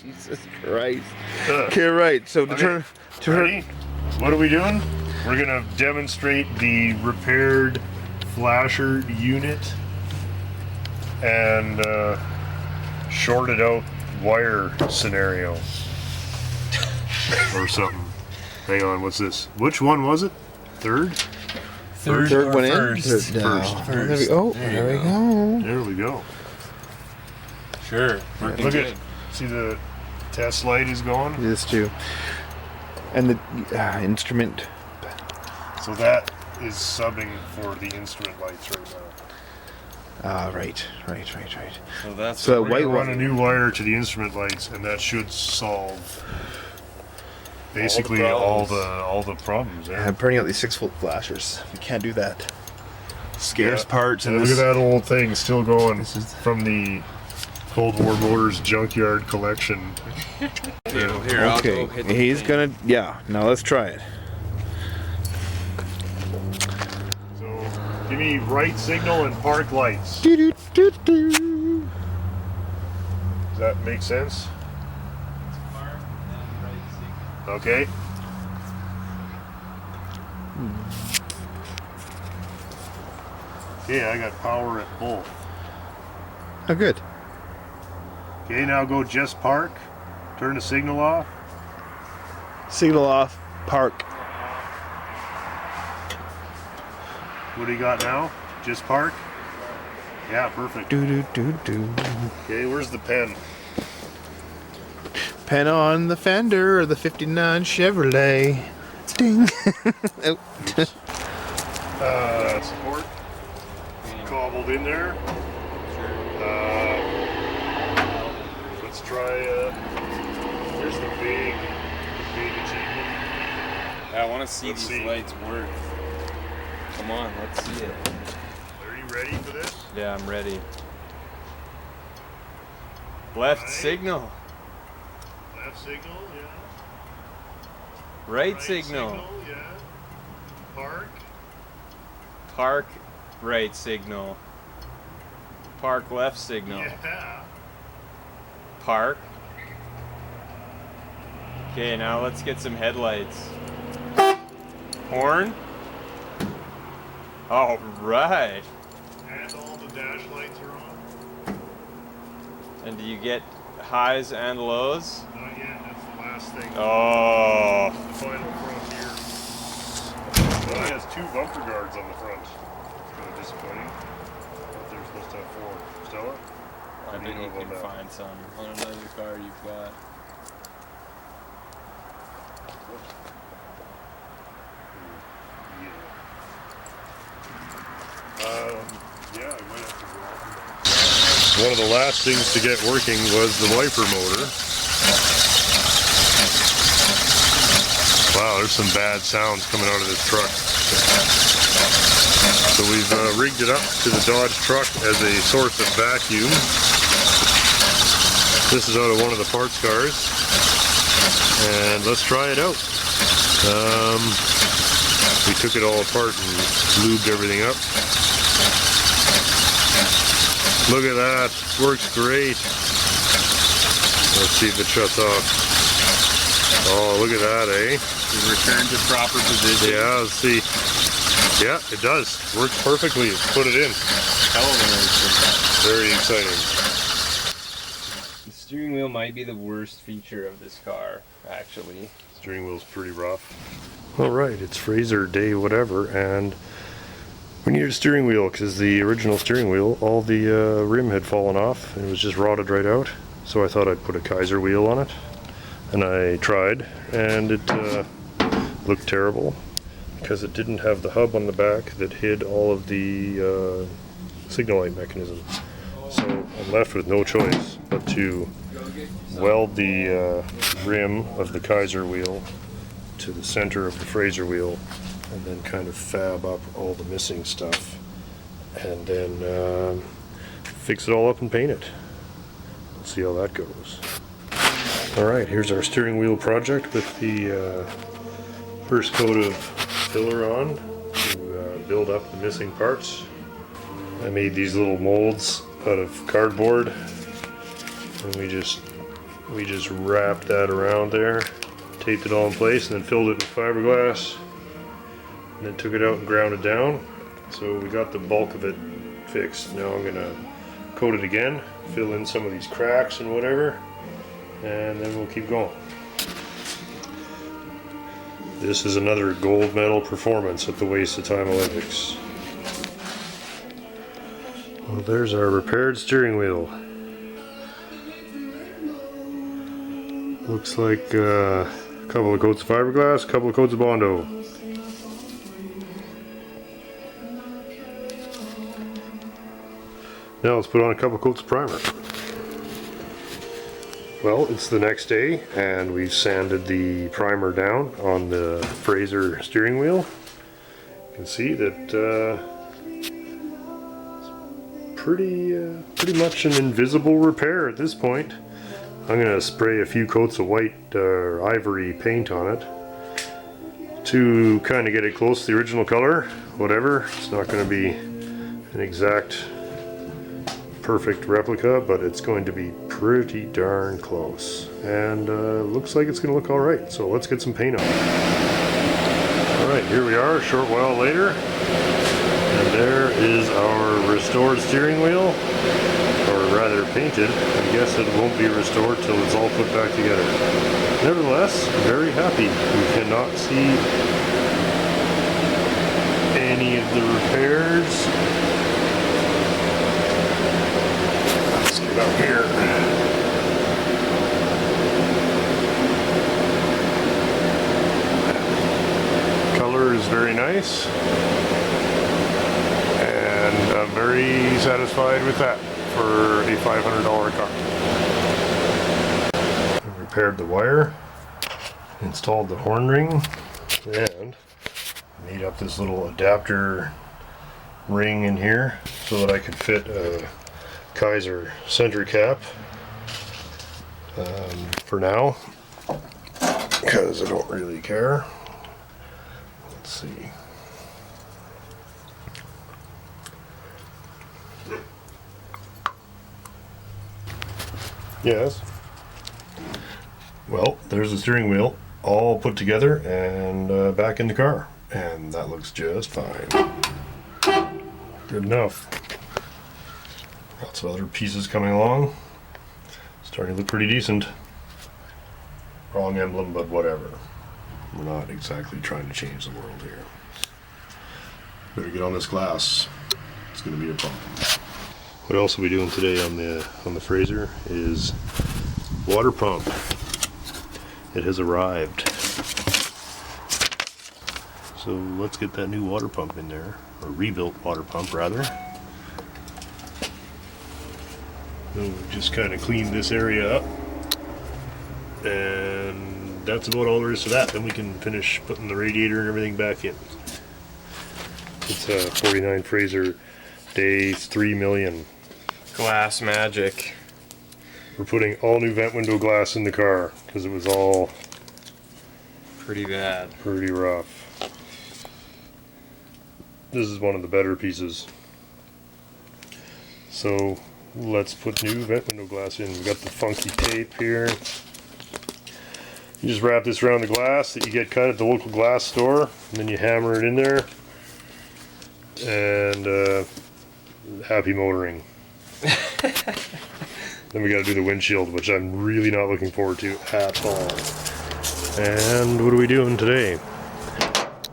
Jesus Christ. Okay, right. So to Ready? What are we doing? We're gonna demonstrate the repaired flasher unit and shorted out wire scenario or something. Hang on, what's this? Which one was it? Third one in? First. There we go. There we go. Sure. Look at, see the test light is going? This too. And the instrument. So that is subbing for the instrument lights right now. Right. So that's So We're white gonna run a one. new wire to the instrument lights, and that should solve basically all the problems. Yeah. I'm burning out these 6-volt flashers. We can't do that. Scarce Yeah. parts and Look this. at that old thing still going This is- from the Coldwarmotors junkyard collection. Here, I'll Okay, go hit the he's thing. gonna. Yeah. Now let's try it. So give me right signal and park lights. Do. Does that make sense? Okay. Okay, I got power at both. Oh, good. Okay, now go just park. Turn the signal off. Signal off. Park. What do you got now? Just park? Yeah, perfect. Do. Okay, where's the pen? Pen on the fender of the '59 Chevrolet. Ding. Oh. Support. Cobbled in there. Let's try, here's the big achievement. I want to see Let's these see. lights work. Come on, let's see it. Are you ready for this? Yeah, I'm ready. Left Right. signal. Left signal, yeah. Right signal. Yeah. Park. Park right signal. Park left signal. Yeah. Park. Okay, now let's get some headlights. Horn. All right. And all the dash lights are on. And do you get highs and lows? Not yet, that's the last thing. Oh. The final frontier. It only has 2 bumper guards on the front. Kind of disappointing. But they're supposed to have 4. Stella? I What do bet you know you about can that? find some on another car you've got. Yeah, I might have to go off. One of the last things to get working was the wiper motor. Wow, there's some bad sounds coming out of this truck. So we've rigged it up to the Dodge truck as a source of vacuum. This is out of one of the parts cars. And let's try it out. We took it all apart and lubed everything up. Look at that, works great. Let's see if it shuts off. Oh, look at that, eh? Return to proper position. Yeah, let's see. Yeah, it does. Works perfectly. Put it in. Hell of an instant. Very exciting. The steering wheel might be the worst feature of this car, actually. Steering wheel's pretty rough. All right, it's Frazer day whatever, and we needed a steering wheel because the original steering wheel, all the rim had fallen off and it was just rotted right out. So I thought I'd put a Kaiser wheel on it, and I tried, and it looked terrible because it didn't have the hub on the back that hid all of the signal light mechanism. So I'm left with no choice but to weld the rim of the Kaiser wheel to the center of the Frazer wheel, and then kind of fab up all the missing stuff, and then fix it all up and paint it. Let's see how that goes. Alright, here's our steering wheel project with the first coat of filler on to build up the missing parts. I made these little molds out of cardboard, and we just we just wrapped that around there, taped it all in place, and then filled it with fiberglass, and then took it out and ground it down. So we got the bulk of it fixed. Now I'm gonna coat it again, fill in some of these cracks and whatever, and then we'll keep going. This is another gold medal performance at the Waste of Time Olympics. Well, there's our repaired steering wheel. Looks like a couple of coats of fiberglass, a couple of coats of bondo. Now let's put on a couple of coats of primer. Well, it's the next day and we've sanded the primer down on the Frazer steering wheel. You can see that it's pretty much an invisible repair at this point. I'm going to spray a few coats of white ivory paint on it to kind of get it close to the original color. Whatever, it's not going to be an exact perfect replica, but it's going to be pretty darn close, and looks like it's going to look all right. So let's get some paint on. All right, here we are a short while later, and there is our restored steering wheel, or rather painted. I guess it won't be restored till it's all put back together. Nevertheless, very happy. We cannot see any of the repairs. Let's get up here. Color is very nice, and I'm very satisfied with that for a $500 car. I repaired the wire, installed the horn ring, and made up this little adapter ring in here so that I could fit a Kaiser-Frazer cap for now, because I don't really care. Let's see. Yes. Well, there's the steering wheel all put together and back in the car, and that looks just fine. Good enough. Lots of other pieces coming along. Starting to look pretty decent. Wrong emblem, but whatever. We're not exactly trying to change the world here. Better get on this glass. It's going to be a problem. What else are we doing today on the Frazer is water pump. It has arrived. So let's get that new water pump in there, or rebuilt water pump rather. So we just kind of cleaned this area up, and that's about all there is to that. Then we can finish putting the radiator and everything back in. It's a 49 Frazer day 3 million. Glass magic. We're putting all new vent window glass in the car because it was all Pretty bad. pretty rough. This is one of the better pieces. So let's put new vent window glass in. We've got the funky tape here. You just wrap this around the glass that you get cut at the local glass store, and then you hammer it in there, and happy motoring. Then we got to do the windshield, which I'm really not looking forward to at all. And what are we doing today?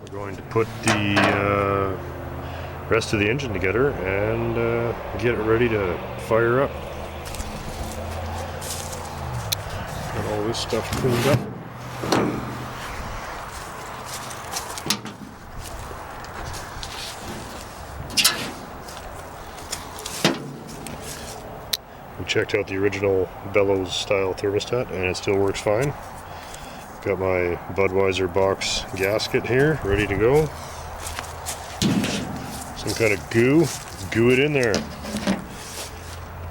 We're going to put the rest of the engine together and get it ready to fire up. Got all this stuff cleaned up. We checked out the original bellows style thermostat and it still works fine. Got my Budweiser box gasket here ready to go. Some kind of goo it in there.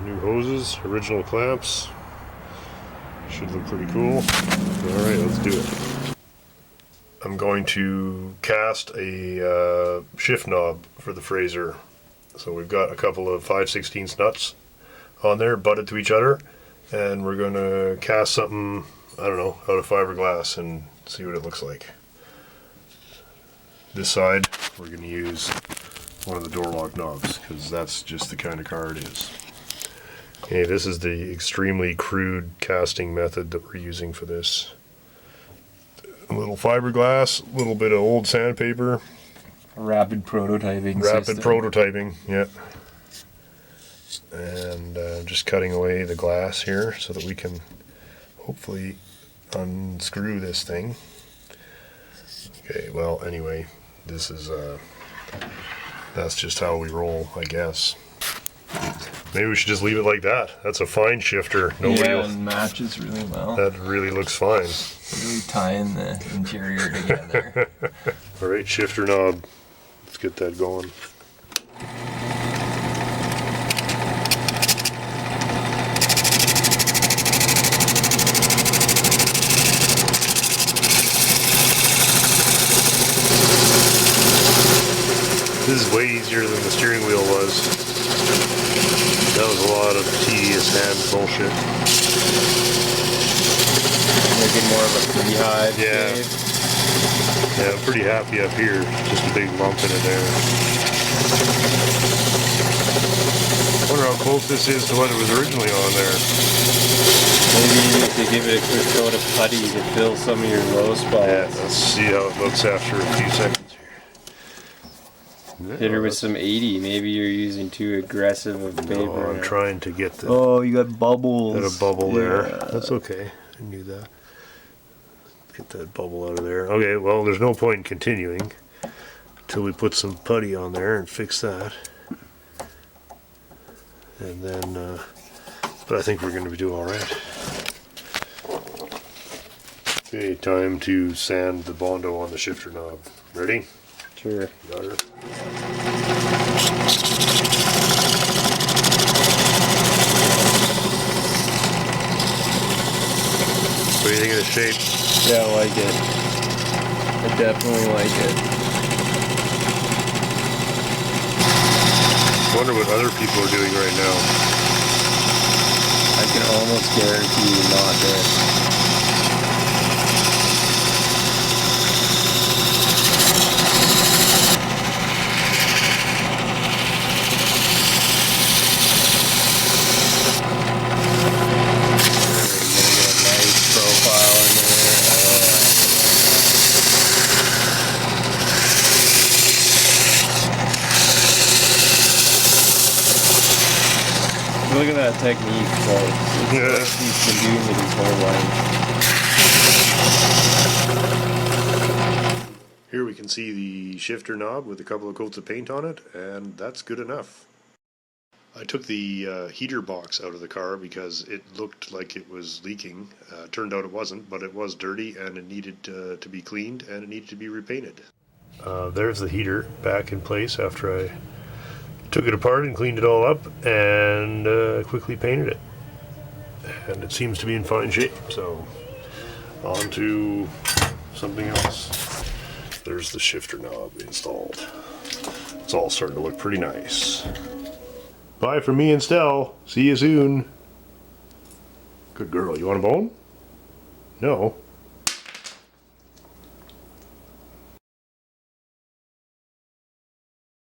New hoses, original clamps. Should look pretty cool. Alright, let's do it. I'm going to cast a shift knob for the Frazer. So we've got a couple of 5/16 nuts on there, butted to each other, and we're gonna cast something, I don't know, out of fiberglass and see what it looks like. This side, we're gonna use one of the door lock knobs, because that's just the kind of car it is. Okay, this is the extremely crude casting method that we're using for this. A little fiberglass, a little bit of old sandpaper. Rapid prototyping Rapid system. prototyping, yeah. And just cutting away the glass here so that we can hopefully unscrew this thing. Okay, well, anyway, this is, that's just how we roll, I guess. Maybe we should just leave it like that. That's a fine shifter. Yeah, and matches really well. That really looks fine. Really tying the interior together. Alright, shifter knob. Let's get that going. This is way easier than the steering wheel was. That was a lot of tedious hand bullshit. Making more of a beehive. Yeah. Shape. Yeah, I'm pretty happy up here. Just a big lump in it there. I wonder how close this is to what it was originally on there. Maybe you need to give it a quick coat of putty to fill some of your low spots. Yeah, let's see how it looks after a few seconds here. Hit her with some 80. Maybe you're using too aggressive of paper. No, I'm trying to get the Oh, you got bubbles. got a bubble there. Yeah. That's okay. I knew that. Get that bubble out of there. Okay, well, there's no point in continuing until we put some putty on there and fix that. And then, but I think we're going to do all right. Okay, time to sand the bondo on the shifter knob. Ready? Sure. Got her. What do you think of the shape? Yeah, I like it. I definitely like it. I wonder what other people are doing right now. I can almost guarantee you not this. Look at that technique, folks. Yeah. He's been doing it his whole life. Here we can see the shifter knob with a couple of coats of paint on it, and that's good enough. I took the heater box out of the car because it looked like it was leaking. Turned out it wasn't, but it was dirty and it needed to be cleaned and it needed to be repainted. There's the heater back in place after I took it apart and cleaned it all up and quickly painted it. And it seems to be in fine shape, so on to something else. There's the shifter knob installed. It's all starting to look pretty nice. Bye from me and Stell. See you soon. Good girl. You want a bone? No.